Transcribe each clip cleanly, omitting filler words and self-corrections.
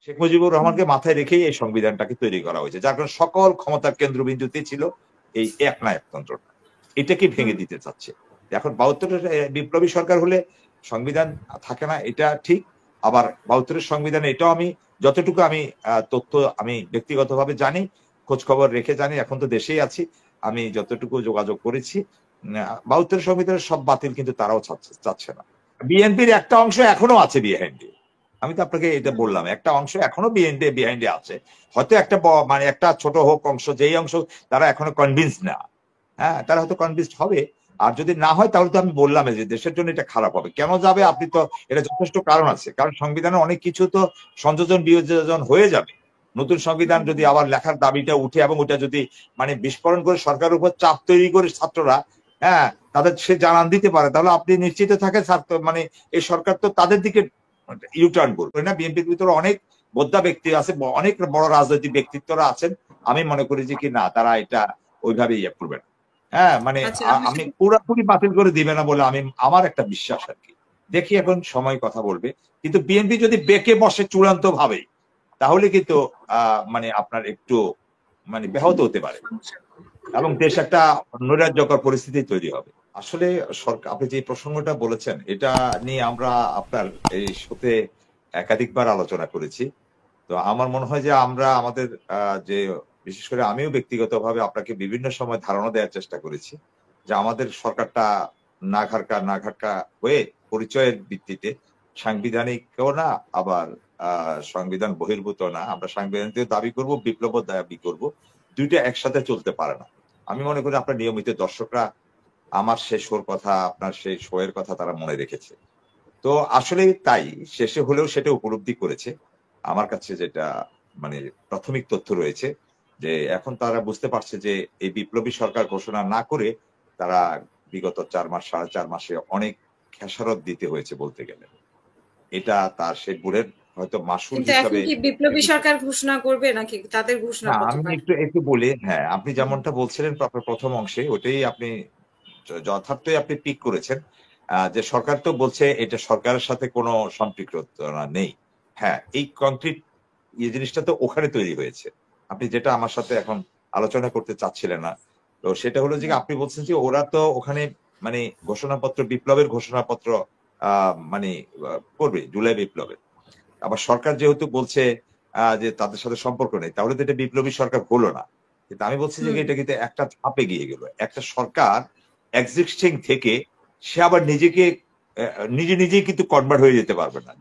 শেখ মুজিবুর রহমানকে মাথায় রেখেই এই সংবিধানটাকে তৈরি করা হয়েছে, যার কারণে সকল ক্ষমতার কেন্দ্রবিন্দুতে ছিল এই একনায়কতন্ত্রটা। এটাকে ভেঙে দিতে চাচ্ছে। এখন ৭২-এর বিপ্লবী সরকার হলে সংবিধান থাকে না, এটা ঠিক। আবার ৭২-এর সংবিধানে এটাও আমি যতটুকু আমি তথ্য আমি ব্যক্তিগতভাবে জানি, খোঁজ খবর রেখে জানি, এখন তো দেশেই আছি, আমি যতটুকু যোগাযোগ করেছি ৭২-এর সংবিধানের সব বাতিল কিন্তু তারাও চাচ্ছে না। বিএনপির একটা অংশ এখনো আছে বিহাইন্ডে, আমি তো আপনাকে এটা বললাম, একটা অংশ এখনো বিহাইন্ডে আছে, হয়তো একটা মানে একটা ছোট হোক অংশ, যেই অংশ তারা এখনো কনভিন্স না, হ্যাঁ তারা হয়তো কনভিন্সড হবে। আর যদি না হয় তাহলে তো আমি বললাম যে দেশের জন্য এটা খারাপ হবে। কেন যাবে আপনি তো, এটা যথেষ্ট কারণ আছে, কারণ সংবিধানে অনেক কিছু তো সংযোজন বিয়োজন হয়ে যাবে। নতুন সংবিধান যদি আবার লেখার দাবিটা উঠে এবং ওটা যদি মানে বিস্ফোরণ করে সরকারের উপর চাপ তৈরি করে ছাত্ররা, হ্যাঁ তাদের সে জানান দিতে পারে, তাহলে আপনি নিশ্চিত থাকেন মানে এই সরকার তো তাদের দিকে ইউটার্ন করবে না। বিএনপির ভিতরে অনেক বোদ্ধা ব্যক্তি আছে, অনেক বড় রাজনৈতিক ব্যক্তিত্বরা আছেন, আমি মনে করি যে কি না তারা এটা ওইভাবে ইয়ে করবে না। হ্যাঁ মানে আমি পুরোপুরি বাতিল করে দিবে না বলে আমি আমার একটা বিশ্বাস আর কি। দেখি এখন সময় কথা বলবে, কিন্তু বিএনপি যদি বেঁকে বসে চূড়ান্ত ভাবে, তাহলে কিন্তু মানে আপনার একটু মানে ব্যাহত হতে পারে এবং দেশ একটা নৈরাজ্যকর পরিস্থিতি তৈরি হবে। আসলে সরকার, আপনি যে প্রসঙ্গটা বলেছেন এটা নিয়ে আমরা আপনার এই শোতে একাধিকবার আলোচনা করেছি। তো আমার মনে হয় যে আমরা আমাদের যে বিশেষ করে আমিও ব্যক্তিগতভাবে আপনাকে বিভিন্ন সময় ধারণা দেওয়ার চেষ্টা করেছি যে আমাদের সরকারটা নাঘাটকা হয়ে পরিচয়ের ভিত্তিতে সাংবিধানিকও না, আবার সংবিধান বহির্ভূত না। আমরা সাংবিধানিক দাবি করব, বিপ্লব দাবি করব, দুইটা একসাথে চলতে পারে না। আমি মনে করি আপনার নিয়মিত দর্শকরা আমার সেই শোর কথা, আপনার সেই শোয়ের কথা তারা মনে রেখেছে। তো আসলে তাই শেষে হলেও সেটা উপলব্ধি করেছে। আমার কাছে যেটা মানে প্রাথমিক তথ্য রয়েছে যে এখন তারা বুঝতে পারছে যে এই বিপ্লবী সরকার ঘোষণা না করে তারা বিগত 4 মাস 4.5 মাসে অনেক খেসারত দিতে হয়েছে বলতে গেলে। এটা তার সেই বুড়ের হয়তো মাসুল হিসাবে। কি বিপ্লবী সরকার ঘোষণা করবে নাকি তাদের ঘোষণা আমি একটু বলি, হ্যাঁ আপনি যেমনটা বলছিলেন প্রথম অংশে ওটাই আপনি যথার্থই আপনি পিক করেছেন, যে সরকার তো বলছে এটা সরকারের সাথে কোনো সম্পৃক্ততা নেই। হ্যাঁ এই কংক্রিট জিনিসটা তো ওখানে তৈরি হয়েছে, আপনি যেটা আমার সাথে এখন আলোচনা করতে চাচ্ছিলেন না। তো সেটা হলো যে আপনি বলছেন যে ওরা তো ওখানে মানে ঘোষণাপত্র, বিপ্লবের ঘোষণাপত্র মানে করবে জুলাই বিপ্লবের। আবার সরকার যেহেতু বলছে যে তাদের সাথে সম্পর্ক নেই, তাহলে তো এটা বিপ্লবী সরকার হলো না। কিন্তু আমি বলছি যে এটা কিন্তু একটা ধাপে গিয়ে গেল। একটা সরকার এক্সিস্টিং থেকে সে আবার নিজেকে নিজেই কিন্তু কনভার্ট হয়ে যেতে পারবে না।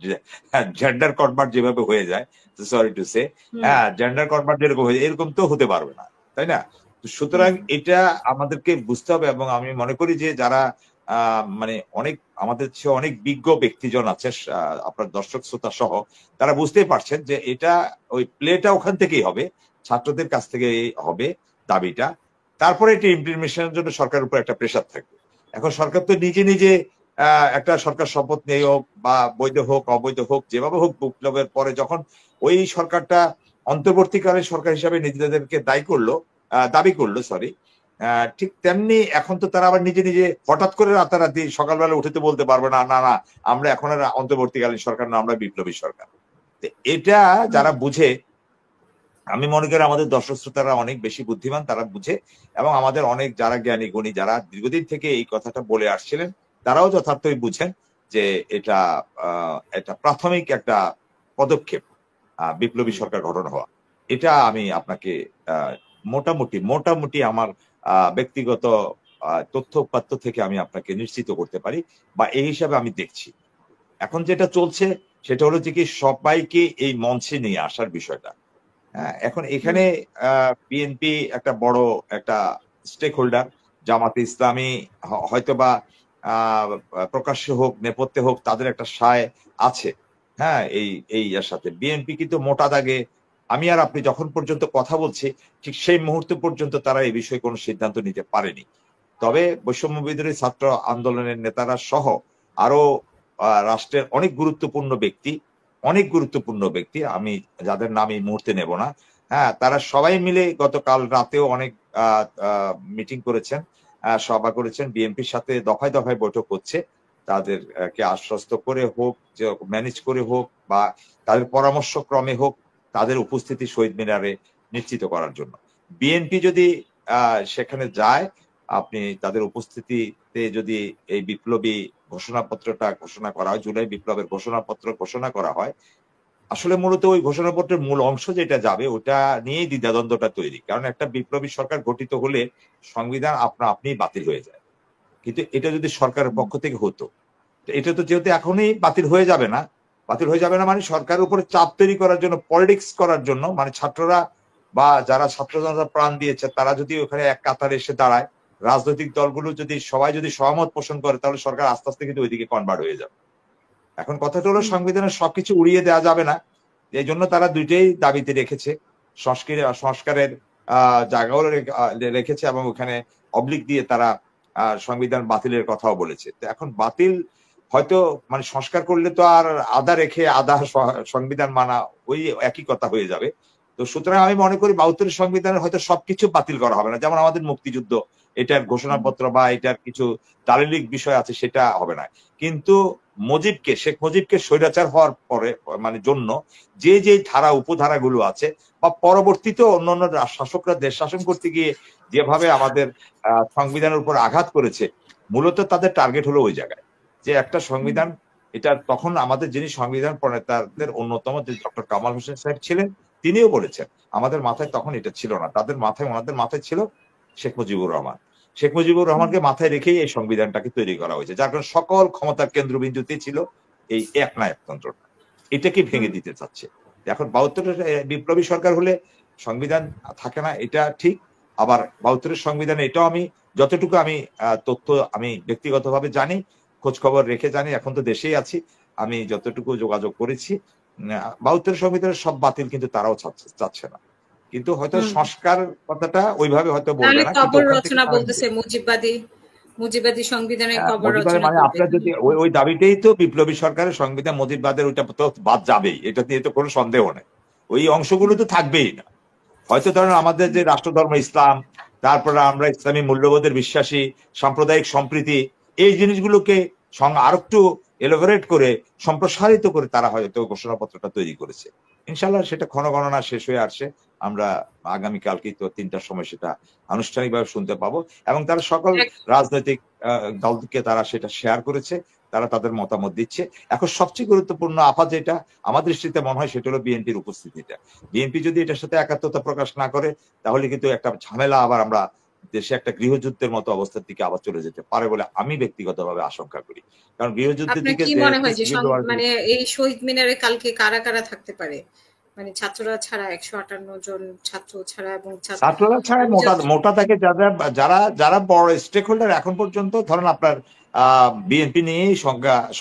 জেন্ডার কনভার্ট যেভাবে হয়ে যায়, সরি টু সে, হ্যাঁ জেন্ডার কনভার্ট যেরকম হয়ে যায় এরকম তো হতে পারবে না, তাই না? সুতরাং এটা আমাদেরকে বুঝতে হবে। এবং আমি মনে করি যে যারা মানে অনেক আমাদের চেয়ে অনেক বিজ্ঞ ব্যক্তিজন আছে, আপনার দর্শক শ্রোতা সহ, তারা বুঝতেই পারছেন যে এটা ওই প্লেটা ওখান থেকেই হবে, ছাত্রদের কাছ থেকে হবে দাবিটা। তারপরে এটা ইমপ্লিমেশনের জন্য সরকারের উপর একটা প্রেশার থাকবে। এখন সরকার তো নিজে একটা সরকার শপথ নিয়ে হোক বা বৈধ হোক অবৈধ হোক যেভাবে হোক, বিপ্লবের পরে যখন ওই সরকারটা অন্তর্বর্তীকালীন সরকার হিসাবে নিজেদেরকে দাবি করলো সরি, ঠিক তেমনি এখন তো তারা আবার নিজে হঠাৎ করে রাতারাতি সকালবেলা উঠে তো বলতে পারবে না না না আমরা এখন আর অন্তর্বর্তীকালীন সরকার না, আমরা বিপ্লবী সরকার। এটা যারা বুঝে, আমি মনে করি আমাদের দর্শক শ্রোতারা অনেক বেশি বুদ্ধিমান, তারা বুঝে। এবং আমাদের অনেক যারা জ্ঞানী গুণী, যারা দীর্ঘদিন থেকে এই কথাটা বলে আসছিলেন, তারাও যথার্থই বুঝেন যে এটা একটা প্রাথমিক একটা পদক্ষেপ বিপ্লবী সরকার গঠন হওয়া। এটা আমি আপনাকে মোটামুটি আমার ব্যক্তিগত তথ্য উপাত্ত থেকে আমি আপনাকে নিশ্চিত করতে পারি, বা এই হিসাবে আমি দেখছি। এখন যেটা চলছে সেটা হলো যে কি সবাইকে এই মঞ্চে নিয়ে আসার বিষয়টা। হ্যাঁ এখন এখানে বিএনপি একটা বড় একটা স্টেক হোল্ডার, জামাতে ইসলামী হয়তোবা প্রকাশ্যে হোক নেপথ্যে হোক তাদের একটা সায় আছে। হ্যাঁ এই এর সাথে বিএনপি কিন্তু মোটা দাগে আমি আর আপনি যখন পর্যন্ত কথা বলছি ঠিক সেই মুহূর্ত পর্যন্ত তারা এই বিষয়ে কোনো সিদ্ধান্ত নিতে পারেনি। তবে বৈষম্য বিরোধী ছাত্র আন্দোলনের নেতারা সহ আরো রাষ্ট্রের অনেক গুরুত্বপূর্ণ ব্যক্তি, আমি যাদের নাম এই মুহূর্তে নেব না, হ্যাঁ তারা সবাই মিলে গতকাল রাতেও অনেক মিটিং করেছেন, সভা করেছেন, বিএনপির সাথে দফায় দফায় বৈঠক হচ্ছে। তাদেরকে আশ্বস্ত করে হোক, যে ম্যানেজ করে হোক, বা তাদের পরামর্শ ক্রমে হোক, তাদের উপস্থিতি শহীদ মিনারে নিশ্চিত করার জন্য। বিএনপি যদি সেখানে যায়, আপনি তাদের উপস্থিতিতে যদি এই বিপ্লবী ঘোষণাপত্রটা ঘোষণা করা হয়, জুলাই বিপ্লবের ঘোষণাপত্র ঘোষণা করা হয়, আসলে মূলত ওই ঘোষণাপত্রের মূল অংশ যেটা যাবে ওটা নিয়েই দ্বিধাদ্বন্দ্বটা তৈরি। কারণ একটা বিপ্লবী সরকার গঠিত হলে সংবিধান আপনি বাতিল হয়ে যায়। কিন্তু এটা যদি সরকারের পক্ষ থেকে হতো, এটা তো যেহেতু এখনই বাতিল হয়ে যাবে না, বাতিল হয়ে যাবে না মানে সরকারের উপরে চাপ তৈরি করার জন্য, পলিটিক্স করার জন্য, মানে ছাত্ররা বা যারা ছাত্র জনতা প্রাণ দিয়েছে তারা যদি ওখানে এক কাতারে এসে দাঁড়ায়, রাজনৈতিক দলগুলো যদি সবাই যদি সহমত পোষণ করে, তাহলে সরকার আস্তে আস্তে কিন্তু ওইদিকে কনভার্ট হয়ে যাবে। এখন কথাটা হলো সংবিধানের সবকিছু উড়িয়ে দেওয়া যাবে না, এই জন্য তারা দুইটাই দাবিতে রেখেছে। সংস্কারের জায়গাও রেখেছে এবং ওখানে অবলিক দিয়ে তারা সংবিধান বাতিলের কথাও বলেছে। তো এখন বাতিল হয়তো মানে সংস্কার করলে তো আর আদা রেখে আদা সংবিধান মানা ওই একই কথা হয়ে যাবে। তো সুতরাং আমি মনে করি ৭২ সংবিধানের হয়তো সবকিছু বাতিল করা হবে না, যেমন আমাদের মুক্তিযুদ্ধ এটার ঘোষণাপত্র বা এটার কিছু দালিলিক বিষয় আছে সেটা হবে না, কিন্তু শেখ মুজিবকে স্বৈরাচার হওয়ার পরে মানে জন্য যে যে ধারা উপধারাগুলো আছে, বা পরবর্তীতে অন্যান্য শাসকরা দেশ শাসন করতে গিয়ে যেভাবে আমাদের সংবিধানের উপর আঘাত করেছে, মূলত তাদের টার্গেট হলো ওই জায়গায় যে একটা সংবিধান। এটা তখন আমাদের যিনি সংবিধান প্রণেতাদের অন্যতম যে ডক্টর কামাল হোসেন সাহেব ছিলেন, তিনিও বলেছেন আমাদের মাথায় তখন এটা ছিল না, ওনাদের মাথায় ছিল শেখ মুজিবুর রহমান। শেখ মুজিবুর রহমানকে মাথায় রেখেই এই সংবিধানটাকে তৈরি করা হয়েছে, যার কারণে সকল ক্ষমতার কেন্দ্রবিন্দুতে ছিল এই একনায়কতন্ত্রটা। এটাকে ভেঙে দিতে চাচ্ছে। এখন ৭২ বিপ্লবী সরকার হলে সংবিধান থাকে না, এটা ঠিক। আবার ৭২ সংবিধানে এটাও আমি যতটুকু আমি তথ্য আমি ব্যক্তিগতভাবে জানি, খোঁজ খবর রেখে জানি, এখন তো দেশেই আছি, আমি যতটুকু যোগাযোগ করেছি, ৭২ সংবিধানের সব বাতিল কিন্তু তারাও চাচ্ছে না, কিন্তু হয়তো সংস্কার কথাটা ওইভাবে হয়তো বলবে না, কিন্তু কবর ওখান থেকে রচনা বলতেছে মুজিববাদী সংবিধানের কবর মুজিববাদের রচনা মানে করবে। আপনার যদি ওই দাবিটাই তো বিপ্লবী সরকারের সংবিধান মুজিববাদের ওইটা তো বাদ যাবেই, এটা নিয়ে তো কোনো সন্দেহ নেই, ওই অংশগুলো তো থাকবেই না। হয়তো ধরেন আমাদের যে রাষ্ট্রধর্ম ইসলাম, তারপরে আমরা ইসলামী মূল্যবোধের বিশ্বাসী, সাম্প্রদায়িক সম্প্রীতি, এই জিনিসগুলোকে আরো একটু এলোভেরেট করে সম্প্রসারিত করে তারা হয়তো ঘোষণাপত্রটা তৈরি করেছে। ইনশাল্লাহ সেটা ক্ষণগণনা শেষ হয়ে আসছে, আমরা আগামীকালকেই তো ৩টার সময় সেটা আনুষ্ঠানিকভাবে শুনতে পাবো, এবং তারা সকল রাজনৈতিক দলকে তারা সেটা শেয়ার করেছে, তারা তাদের মতামত দিচ্ছে। এখন সবচেয়ে গুরুত্বপূর্ণ আপাত যেটা আমার দৃষ্টিতে মনে হয় সেটা হলো বিএনপির উপস্থিতিটা। বিএনপি যদি এটার সাথে একাত্মতা প্রকাশ না করে, তাহলে কিন্তু একটা ঝামেলা আবার আমরা দেশে একটা গৃহযুদ্ধের মতো অবস্থার দিকে আবার চলে যেতে পারে বলে আমি ব্যক্তিগতভাবে আশঙ্কা করি। কারণ গৃহযুদ্ধের দিকে কি মনে হয় যে মানে এই শহীদ মিনারে কালকে কারা কারা থাকতে পারে? মানে ছাত্ররা ছাড়া ১৫৮ জন ছাত্র ছাড়া এবং ছাত্ররা ছাড়া মোটা থাকে যারা যারা বড় স্টেক হোল্ডার এখন পর্যন্ত, ধরেন আপনার বিএনপি নিয়েই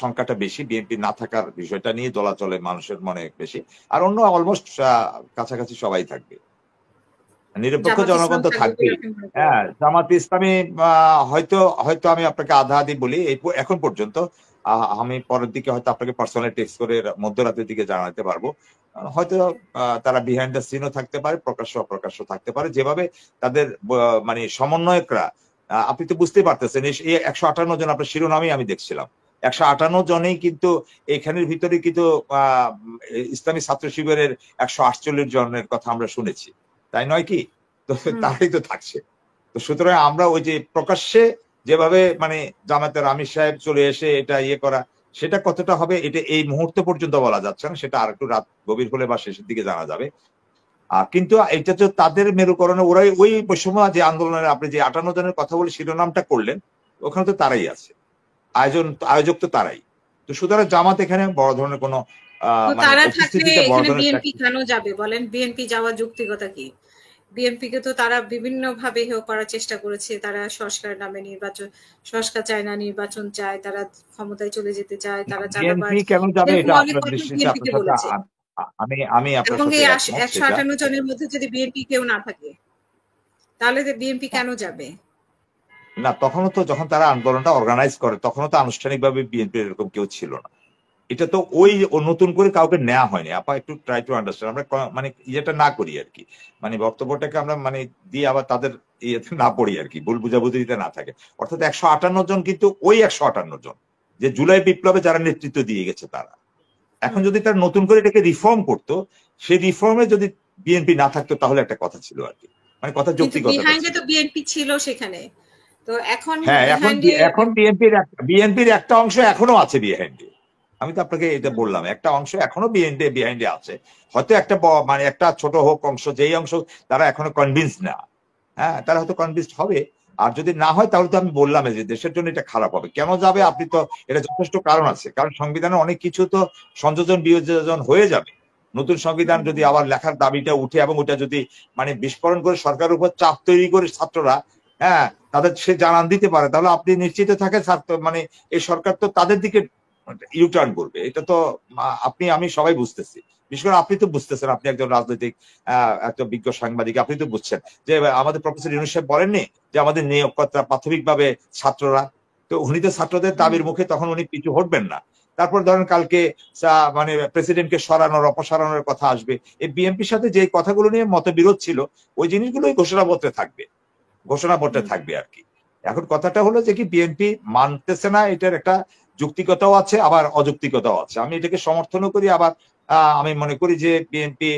সংখ্যাটা বেশি, বিএনপি না থাকার বিষয়টা নিয়ে দোলাচলে মানুষের মনে বেশি, আর অন্য অলমোস্ট কাছাকাছি সবাই থাকবে, নিরপেক্ষ জনগণ তো থাকবেই। হ্যাঁ, জামাতে ইসলামী হয়তো হয়তো আমি আপনাকে আধা আধি বলি এখন পর্যন্ত, আমি পরের দিকে হয়তো আপনাকে পার্সোনালি টেক্সট করে মধ্যরাতের দিকে জানাতে পারবো। হয়তো তারা বিহাইন্ড দ্য সিনও থাকতে পারে, প্রকাশ্য অপ্রকাশ্য থাকতে পারে, যেভাবে তাদের মানে সমন্বয়করা, আপনি তো বুঝতেই পারতেছেন এই ১৫৮ জন আপনার শিরোনামই আমি দেখছিলাম, ১৫৮ জনেই কিন্তু এখানের ভিতরে কিন্তু ইসলামী ছাত্র শিবিরের ১৪৮ জনের কথা আমরা শুনেছি, তাই নয় কি? তো তারাই তো থাকছে। তো সুতরাং আমরা ওই যে প্রকাশ্যে যেভাবে মানে জামাতের আমির সাহেব চলে এসে এটা করা, সেটা কতটা হবে এটা এই মুহূর্ত পর্যন্ত বলা যাচ্ছে না, সেটা আর একটু রাত গভীর হলে বা শেষের দিকে জানা যাবে। কিন্তু এটা তো তাদের মেরুকরণে, ওরাই ওই সময় যে আন্দোলনের আপনি যে ৫৮ জনের কথা বলে শিরোনামটা করলেন, ওখানে তো তারাই আছে, আয়োজক তো তারাই। তো সুতরাং জামাত এখানে বড় ধরনের কোনো তারা থাকলে এখানে বিএনপি কেন যাবে বলেন? বিএনপি যাওয়ার যৌক্তিকতা কি? বিএনপি কে তো তারা বিভিন্ন ভাবে হেয় করার চেষ্টা করেছে, তারা সংস্কার নামে সংস্কার চায় না, নির্বাচন চায়, তারা ক্ষমতায় চলে যেতে চায়, তারা বিএনপি কেন যাবে এটা আপনার দৃষ্টিতে আমি আপনার সাথে একমত। ১৫৮ জনের মধ্যে যদি বিএনপি কেউ না থাকে, তাহলে বিএনপি কেন যাবে? না, তখনও তো যখন তারা আন্দোলনটা অর্গানাইজ করে তখনও তো আনুষ্ঠানিকভাবে বিএনপির এরকম কেউ ছিল না, এটা তো ওই নতুন করে কাউকে নেওয়া হয়নি। আপা একটু ট্রাই টু আন্ডারস্ট্যান্ড, আমরা মানে ইয়েটা না করি আর কি, মানে বক্তব্যটাকে আমরা মানে দিয়ে আবার তাদের ইয়েতে না পড়ি আর কি, ভুল বুঝাবুঝিতে না থাকে। অর্থাৎ ১৫৮ জন কিন্তু ওই ১৫৮ জন যে জুলাই বিপ্লবে যারা নেতৃত্ব দিয়ে গেছে তারা। এখন যদি তারা নতুন করে এটাকে রিফর্ম করতো, সেই রিফর্মে যদি বিএনপি না থাকতো তাহলে একটা কথা ছিল আর কি, মানে কথা যৌক্তিকতা। বিহাইন্ডে তো বিএনপি ছিল সেখানে, তো এখন হ্যাঁ এখন বিএনপির একটা অংশ এখনো আছে বিহাইন্ডে। আমি তো আপনাকে এটা বললাম, একটা অংশ এখনো বিহাইন্ডে আছে, হয়তো একটা মানে একটা ছোট হোক অংশ, যেই অংশ তারা এখনো কনভিন্স না, হ্যাঁ তারা হয়তো কনভিন্সড হবে। আর যদি না হয় তাহলে তো আমি বললাম যে দেশের জন্য এটা খারাপ হবে। কেন যাবে আপনি তো, এটা যথেষ্ট কারণ আছে, কারণ সংবিধানে অনেক কিছু তো সংযোজন বিয়োজন হয়ে যাবে। নতুন সংবিধান যদি আবার লেখার দাবিটা উঠে এবং ওটা যদি মানে বিস্ফোরণ করে সরকারের উপর চাপ তৈরি করে ছাত্ররা, হ্যাঁ তাদের সে জানান দিতে পারে, তাহলে আপনি নিশ্চিত থাকেন মানে এই সরকার তো তাদের দিকে ইউটার্ন করবে। এটা তো আপনি আমি সবাই বুঝতেছি, বিশেষ করে আপনি তো বুঝতেছেন, আপনি একজন রাজনৈতিক একটা বিজ্ঞ সাংবাদিক, আপনি তো বুঝছেন যে আমাদের প্রফেসর ইউনূস সাহেব বলেননি যে আমাদের নিয়োগকর্তা প্রাথমিকভাবে ছাত্ররা, তো উনি তো ছাত্রদের দাবির মুখে তখন উনি পিছু হটবেন না। তারপর ধরেন কালকে মানে প্রেসিডেন্টকে সরানোর অপসারণের কথা আসবে, এই বিএনপির সাথে যে কথাগুলো নিয়ে মতবিরোধ ছিল ওই জিনিসগুলোই ঘোষণাপত্রে থাকবে আর কি। এখন কথাটা হলো যে কি বিএনপি মানতেছে না, এটার একটা যুক্তিকতাও আছে আবার অযৌক্তিকতাও আছে। আমি এটাকে সমর্থনও করি, আবার আমি মনে করি যে বিএনপি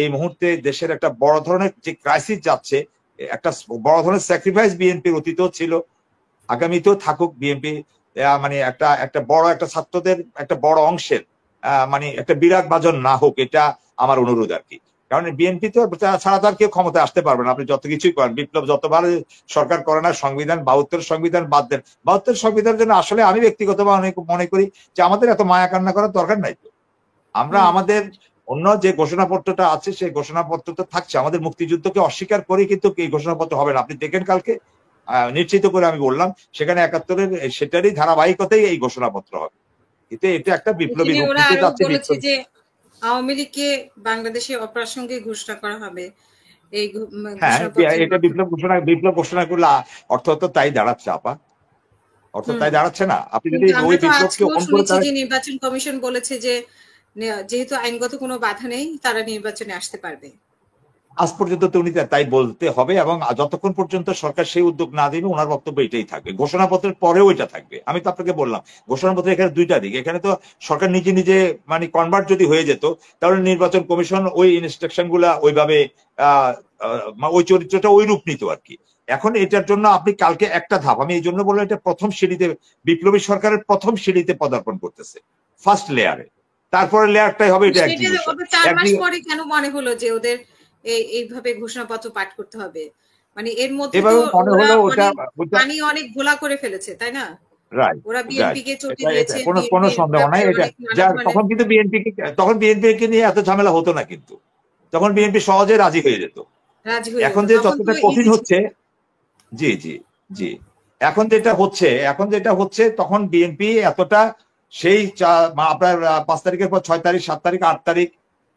এই মুহূর্তে দেশের একটা বড় ধরনের যে ক্রাইসিস যাচ্ছে, একটা বড় ধরনের স্যাক্রিফাইস বিএনপির অতীতেও ছিল, আগামীতেও থাকুক বিএনপি, মানে একটা বড় একটা ছাত্রদের একটা বড় অংশের মানে একটা বিরাট ভাজন না হোক, এটা আমার অনুরোধ আর কি। কারণ বিএনপি তো ছাড়া তো আর কেউ ক্ষমতায় আসতে পারবে না, আপনি যত কিছুই করেন, বিপ্লব যতবার সরকার করে না, সংবিধান 72 সংবিধান বাদ দেন, 72 সংবিধানের জন্য আসলে আমি ব্যক্তিগতভাবে মনে করি যে আমাদের এত মায়া কান্না করার দরকার নাই। তো আমরা আমাদের অন্য যে ঘোষণাপত্রটা আছে সেই ঘোষণাপত্র তো থাকছে, আমাদের মুক্তিযুদ্ধকে অস্বীকার করে কিন্তু এই ঘোষণাপত্র হবে না। আপনি দেখেন কালকে নিশ্চিত করে আমি বললাম সেখানে 71-এর সেটারই ধারাবাহিকতাই এই ঘোষণাপত্র হবে, কিন্তু এটা একটা বিপ্লবী রূপ নিতে যাচ্ছে। যে আওয়ামী লীগকে বাংলাদেশে অপ্রাসঙ্গিক ঘোষণা করা হবে, এই এটা বিপ্লব ঘোষণা করলে অর্থ তো তাই দাঁড়াচ্ছে আপা, অর্থ তাই দাঁড়াচ্ছে না। আপনি যদি ওই বিপ্লবকে নির্বাচন কমিশন বলেছে যে যেহেতু আইনগত কোনো বাধা নেই তারা নির্বাচনে আসতে পারবে, আজ পর্যন্ত তো উনি তাই বলতে হবে, এবং যতক্ষণ পর্যন্ত সরকার সেই উদ্যোগ না দিবে ওনার বক্তব্য এটাই থাকবে, ঘোষণাপত্রের পরেও এটা থাকবে। আমি তো আপনাকে বললাম ঘোষণাপত্রের এখানে দুইটা দিক, এখানে তো সরকার নিজে নিজে মানে কনভার্ট যদি হয়ে যেত তাহলে নির্বাচন কমিশন ওই ইনস্ট্রাকশন গুলা ওইভাবে ওই চরিত্রটা ওই রূপ নিত আর কি। এখন এটার জন্য আপনি কালকে একটা ধাপ, আমি এই জন্য বললাম এটা প্রথম সিঁড়িতে, বিপ্লবী সরকারের প্রথম সিঁড়িতে পদার্পণ করতেছে, ফার্স্ট লেয়ারে, তারপরে লেয়ারটাই হবে এটা এক্সিকিউশন। 4 মাস পরে কেন মনে হলো যে ওদের এইভাবে ঘোষণাপত্র পাঠ করতে হবে? মানে এর মধ্যে পানি অনেক ঘোলা করে ফেলেছে, তাই না? ওরা বিএনপিকে চটে দিয়েছে, কোনো সন্দেহ নাই এটা। তখন কিন্তু বিএনপিকে নিয়ে এত ঝামেলা হতো না, কিন্তু তখন বিএনপি সহজে রাজি হয়ে যেত। এখন যে যতটা কঠিন হচ্ছে, জি জি জি, এখন যেটা হচ্ছে তখন বিএনপি এতটা সেই আপনার 5 তারিখের পর 6 তারিখ 7 তারিখ 8 তারিখ,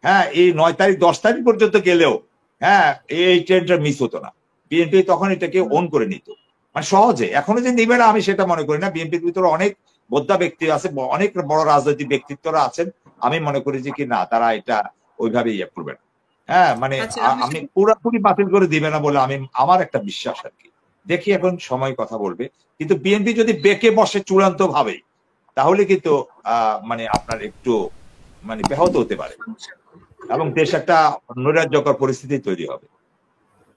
হ্যাঁ এই 9 তারিখ 10 তারিখ পর্যন্ত গেলেও হ্যাঁ এই ট্রেনটা মিস হতো না, বিএনপি তখন এটাকে ওন করে নিত মানে সহজে। এখনো যে নিবে না আমি সেটা মনে করি না, বিএনপির ভিতরে অনেক বোদ্ধা ব্যক্তি আছে, অনেক বড় রাজনৈতিক ব্যক্তিত্বরা আছেন, আমি মনে করি যে কি না তারা এটা ওইভাবে ইয়ে করবে না, হ্যাঁ মানে আমি পুরোপুরি বাতিল করে দিবে না বলে আমার একটা বিশ্বাস আর কি। দেখি এখন সময় কথা বলবে, কিন্তু বিএনপি যদি বেঁকে বসে চূড়ান্ত ভাবে তাহলে কিন্তু মানে আপনার একটু মানে ব্যাহত হতে পারে এবং দেশ একটা নৈরাজ্যকর পরিস্থিতি তৈরি হবে।